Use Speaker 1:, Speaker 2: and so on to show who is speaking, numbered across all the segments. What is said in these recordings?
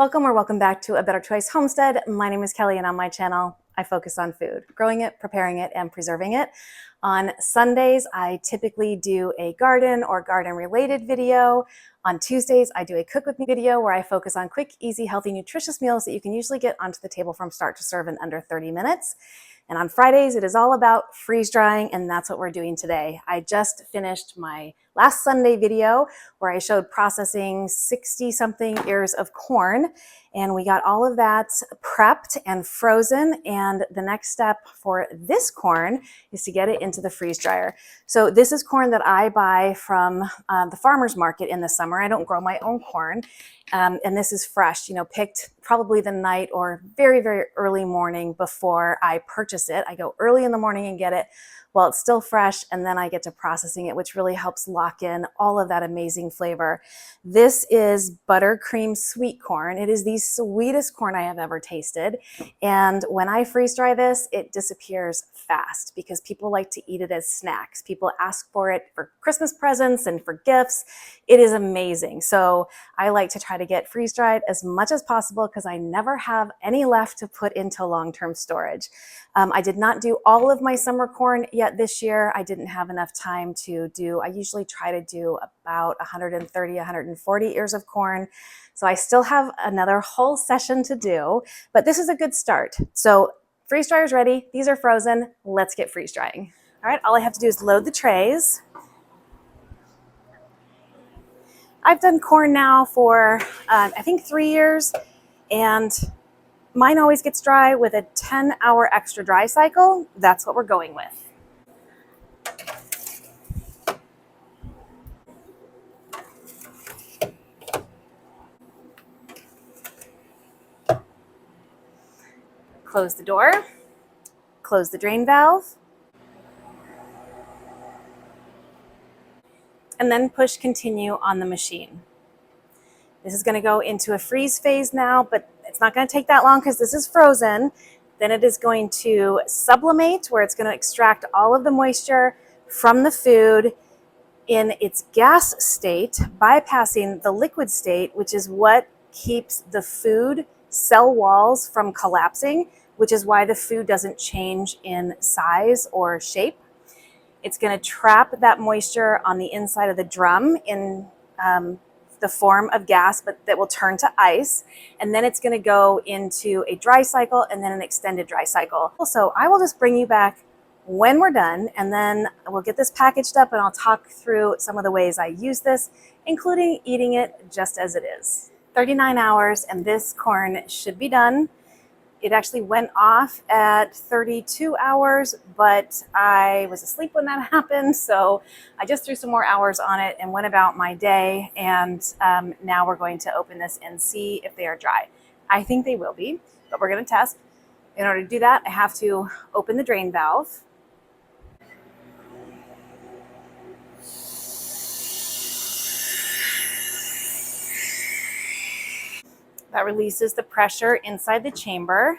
Speaker 1: Welcome or welcome back to A Better Choice Homestead. My name is Kelly, and on my channel, I focus on food, growing it, preparing it, and preserving it. On Sundays, I typically do a garden or garden-related video. On Tuesdays, I do a cook with me video where I focus on quick, easy, healthy, nutritious meals that you can usually get onto the table from start to serve in under 30 minutes. And on Fridays, it is all about freeze drying, and that's what we're doing today. I just finished my last Sunday video where I showed processing 60-something ears of corn, and we got all of that prepped and frozen. And the next step for this corn is to get it into the freeze dryer. So this is corn that I buy from the farmer's market in the summer. I don't grow my own corn. And this is fresh, picked probably the night or very, very early morning before I purchase it. I go early in the morning and get it while it's still fresh, and then I get to processing it, which really helps lock in all of that amazing flavor. This is buttercream sweet corn. It is the sweetest corn I have ever tasted. And when I freeze dry this, it disappears fast because people like to eat it as snacks. People ask for it for Christmas presents and for gifts. It is amazing. So I like to try to get freeze dried as much as possible because I never have any left to put into long-term storage. I did not do all of my summer corn yet this year. I didn't have enough time to do, I usually try to do about 130, 140 ears of corn. So I still have another whole session to do, but this is a good start. So freeze dryer's ready. These are frozen. Let's get freeze drying. All right, all I have to do is load the trays. I've done corn now for, I think 3 years, and mine always gets dry with a 10-hour extra dry cycle. That's what we're going with. Close the door, close the drain valve, and then push continue on the machine. This is going to go into a freeze phase now, but it's not going to take that long because this is frozen. Then it is going to sublimate, where it's going to extract all of the moisture from the food in its gas state, bypassing the liquid state, which is what keeps the food cell walls from collapsing, which is why the food doesn't change in size or shape. It's going to trap that moisture on the inside of the drum in the form of gas, but that will turn to ice. And then it's going to go into a dry cycle and then an extended dry cycle. So I will just bring you back when we're done, and then we'll get this packaged up and I'll talk through some of the ways I use this, including eating it just as it is. 39 hours and this corn should be done. It actually went off at 32 hours, but I was asleep when that happened. So I just threw some more hours on it and went about my day. And now we're going to open this and see if they are dry. I think they will be, but we're going to test. In order to do that, I have to open the drain valve. That releases the pressure inside the chamber.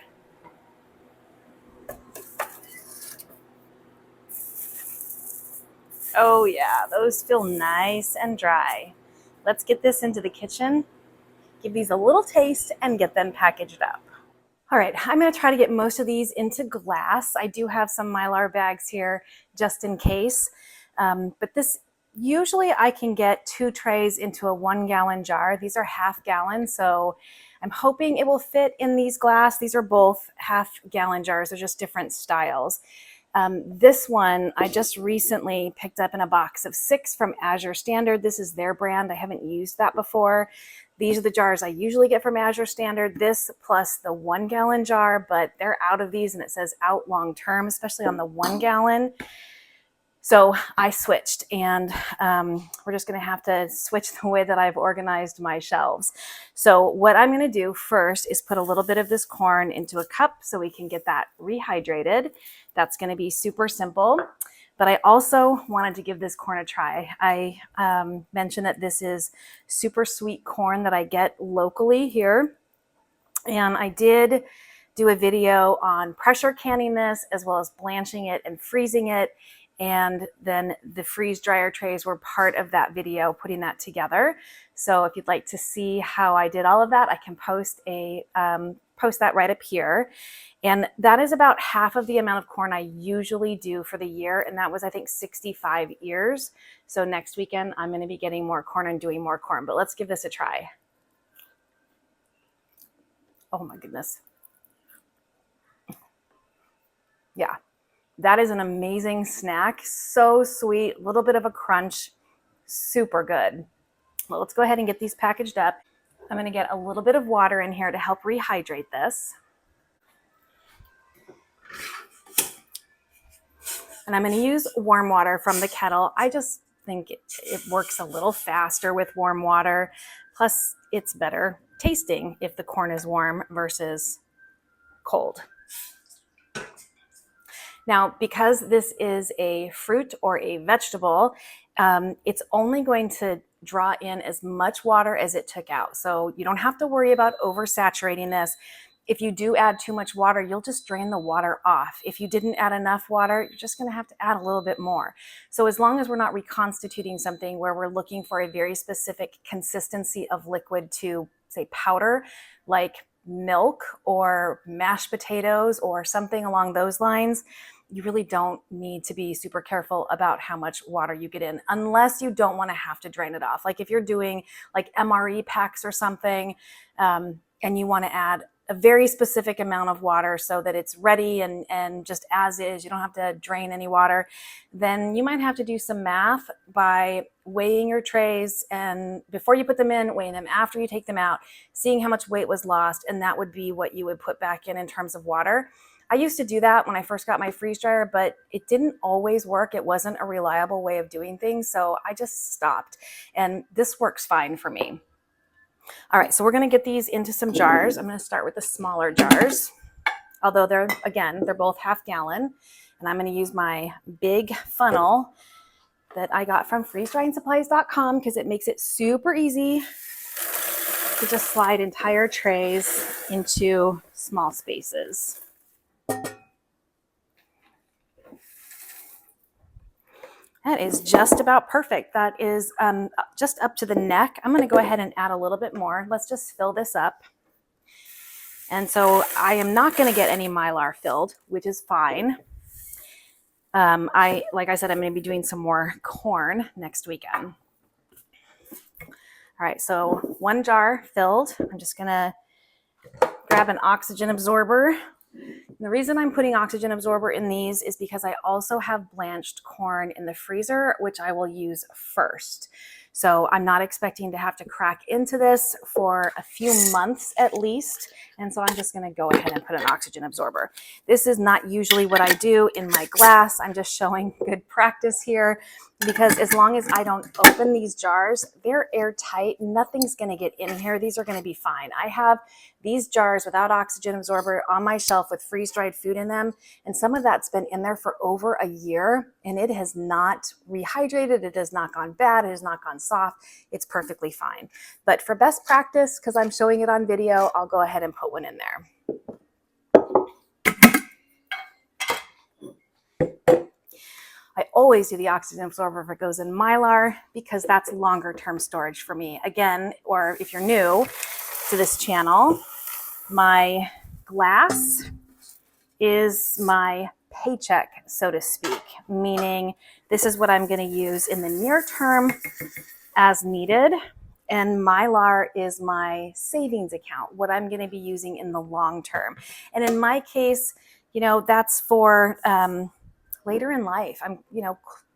Speaker 1: Oh yeah, those feel nice and dry. Let's get this into the kitchen, give these a little taste, and get them packaged up. All right, I'm gonna try to get most of these into glass. I do have some Mylar bags here just in case, but this, usually I can get 2 trays into a 1-gallon jar. These are half-gallon, so I'm hoping it will fit in these glass. These are both half-gallon jars. They're just different styles. This one I just recently picked up in a box of 6 from Azure Standard. This is their brand. I haven't used that before. These are the jars I usually get from Azure Standard. This plus the 1-gallon jar, but they're out of these and it says out long term, especially on the 1-gallon. So I switched, and we're just going to have to switch the way that I've organized my shelves. So what I'm going to do first is put a little bit of this corn into a cup so we can get that rehydrated. That's going to be super simple. But I also wanted to give this corn a try. I mentioned that this is super sweet corn that I get locally here. And I did do a video on pressure canning this as well as blanching it and freezing it. And then the freeze dryer trays were part of that video, putting that together. So if you'd like to see how I did all of that, I can post that right up here. And that is about half of the amount of corn I usually do for the year. And that was, I think, 65 ears. So next weekend, I'm going to be getting more corn and doing more corn. But let's give this a try. Oh my goodness. Yeah, that is an amazing snack. So sweet, a little bit of a crunch, super good. Well, let's go ahead and get these packaged up. I'm going to get a little bit of water in here to help rehydrate this. And I'm going to use warm water from the kettle. I just think it works a little faster with warm water. Plus, it's better tasting if the corn is warm versus cold. Now, because this is a fruit or a vegetable, it's only going to draw in as much water as it took out. So you don't have to worry about oversaturating this. If you do add too much water, you'll just drain the water off. If you didn't add enough water, you're just going to have to add a little bit more. So as long as we're not reconstituting something where we're looking for a very specific consistency of liquid to, say, powder, like milk or mashed potatoes or something along those lines, you really don't need to be super careful about how much water you get in, unless you don't want to have to drain it off. Like if you're doing like MRE packs or something, and you want to add a very specific amount of water so that it's ready and just as is, you don't have to drain any water, then you might have to do some math by weighing your trays, and before you put them in, weighing them after you take them out, seeing how much weight was lost, and that would be what you would put back in terms of water. I used to do that when I first got my freeze dryer, but it didn't always work. It wasn't a reliable way of doing things, so I just stopped, and this works fine for me. All right, so we're going to get these into some jars. I'm going to start with the smaller jars, although they're both half-gallon, and I'm going to use my big funnel that I got from freezedryingsupplies.com because it makes it super easy to just slide entire trays into small spaces. That is just about perfect. That is just up to the neck. I'm going to go ahead and add a little bit more. Let's just fill this up. And so I am not going to get any Mylar filled, which is fine. Like I said, I'm going to be doing some more corn next weekend. All right, so one jar filled. I'm just going to grab an oxygen absorber. And the reason I'm putting oxygen absorber in these is because I also have blanched corn in the freezer, which I will use first. So I'm not expecting to have to crack into this for a few months at least. And so I'm just going to go ahead and put an oxygen absorber. This is not usually what I do in my glass. I'm just showing good practice here, because as long as I don't open these jars, they're airtight. Nothing's going to get in here. These are going to be fine. I have these jars without oxygen absorber on my shelf with freeze-dried food in them, and some of that's been in there for over a year, and it has not rehydrated. It has not gone bad. It has not gone soft. It's perfectly fine. But for best practice, because I'm showing it on video, I'll go ahead and put one in there. I always do the oxygen absorber if it goes in Mylar, because that's longer term storage for me. Again, or if you're new to this channel, my glass is my paycheck, so to speak, meaning this is what I'm going to use in the near term as needed. And Mylar is my savings account, what I'm going to be using in the long term. And in my case, that's for later in life. I'm,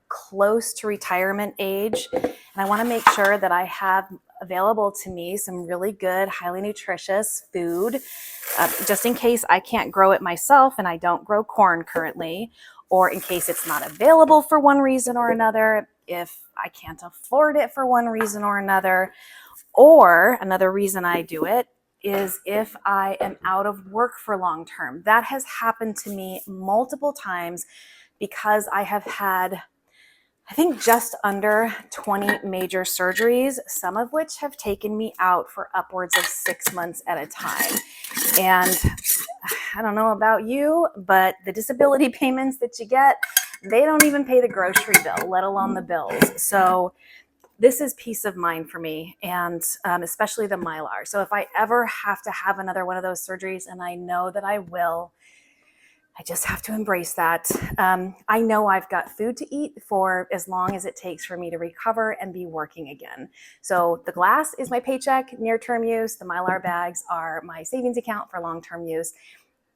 Speaker 1: close to retirement age, and I want to make sure that I have available to me some really good, highly nutritious food, just in case I can't grow it myself and I don't grow corn currently, or in case it's not available for one reason or another, if I can't afford it for one reason or another, or another reason I do it is if I am out of work for long term. That has happened to me multiple times because I have had, I think, just under 20 major surgeries, some of which have taken me out for upwards of 6 months at a time. And I don't know about you, but the disability payments that you get, they don't even pay the grocery bill, let alone the bills. So this is peace of mind for me, and especially the Mylar. So if I ever have to have another one of those surgeries, and I know that I will, I just have to embrace that. I know I've got food to eat for as long as it takes for me to recover and be working again. So the glass is my paycheck, near-term use. The Mylar bags are my savings account for long-term use.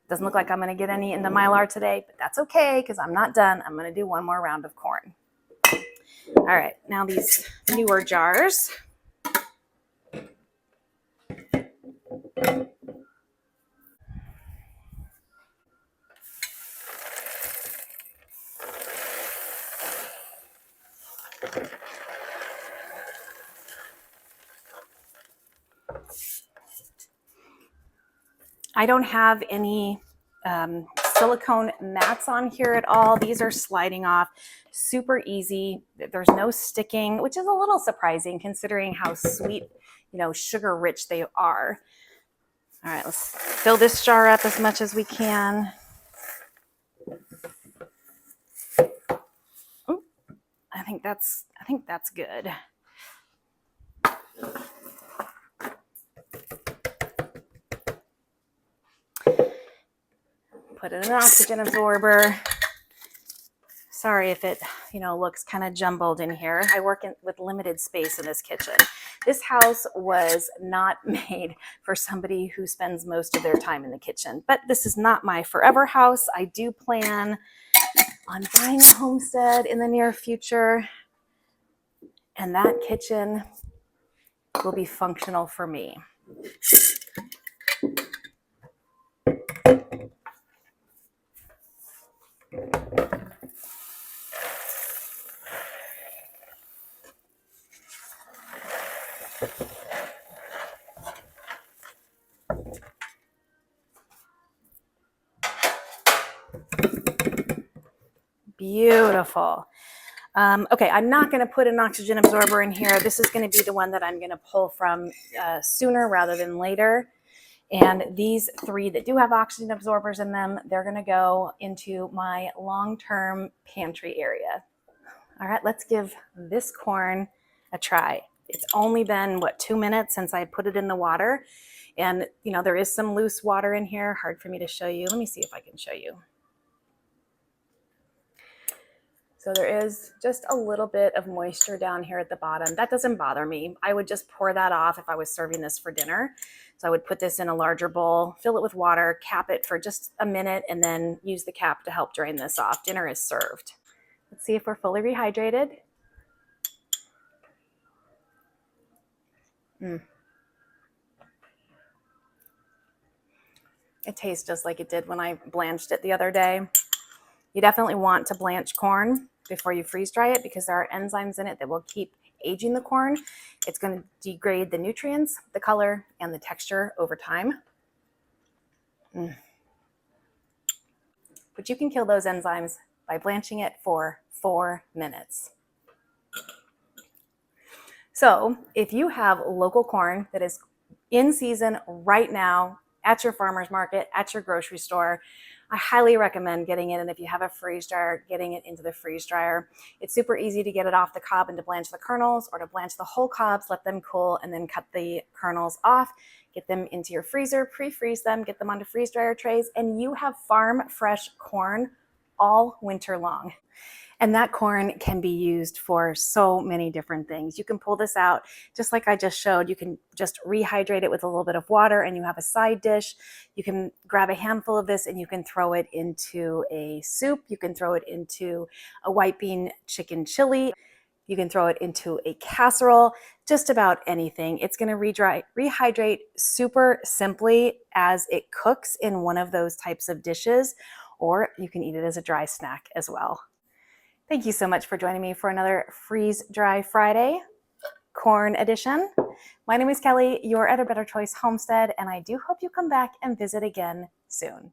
Speaker 1: Doesn't look like I'm going to get any into Mylar today, but that's okay because I'm not done. I'm going to do one more round of corn. All right, now these newer jars. I don't have any silicone mats on here at all. These are sliding off super easy. There's no sticking, which is a little surprising considering how sweet, sugar rich they are. All right, let's fill this jar up as much as we can. Ooh, I think that's good. Put it in an oxygen absorber. Sorry if it, looks kind of jumbled in here. I work with limited space in this kitchen. This house was not made for somebody who spends most of their time in the kitchen, but this is not my forever house. I do plan on buying a homestead in the near future, and that kitchen will be functional for me. Beautiful. Okay, I'm not going to put an oxygen absorber in here. This is going to be the one that I'm going to pull from sooner rather than later. And these 3 that do have oxygen absorbers in them, they're going to go into my long-term pantry area. All right, let's give this corn a try. It's only been, 2 minutes since I put it in the water. And, there is some loose water in here. Hard for me to show you. Let me see if I can show you. So there is just a little bit of moisture down here at the bottom. That doesn't bother me. I would just pour that off if I was serving this for dinner. So I would put this in a larger bowl, fill it with water, cap it for just a minute, and then use the cap to help drain this off. Dinner is served. Let's see if we're fully rehydrated. It tastes just like it did when I blanched it the other day. You definitely want to blanch corn before you freeze dry it because there are enzymes in it that will keep aging the corn. It's going to degrade the nutrients, the color, and the texture over time. But you can kill those enzymes by blanching it for 4 minutes. So if you have local corn that is in season right now at your farmer's market, at your grocery store, I highly recommend getting it. And if you have a freeze dryer, getting it into the freeze dryer. It's super easy to get it off the cob and to blanch the kernels, or to blanch the whole cobs, let them cool, and then cut the kernels off. Get them into your freezer, pre-freeze them, get them onto freeze dryer trays, and you have farm fresh corn all winter long. And that corn can be used for so many different things. You can pull this out, just like I just showed. You can just rehydrate it with a little bit of water and you have a side dish. You can grab a handful of this and you can throw it into a soup. You can throw it into a white bean chicken chili. You can throw it into a casserole, just about anything. It's going to rehydrate super simply as it cooks in one of those types of dishes, or you can eat it as a dry snack as well. Thank you so much for joining me for another Freeze Dry Friday corn edition. My name is Kelly. You're at A Better Choice Homestead, and I do hope you come back and visit again soon.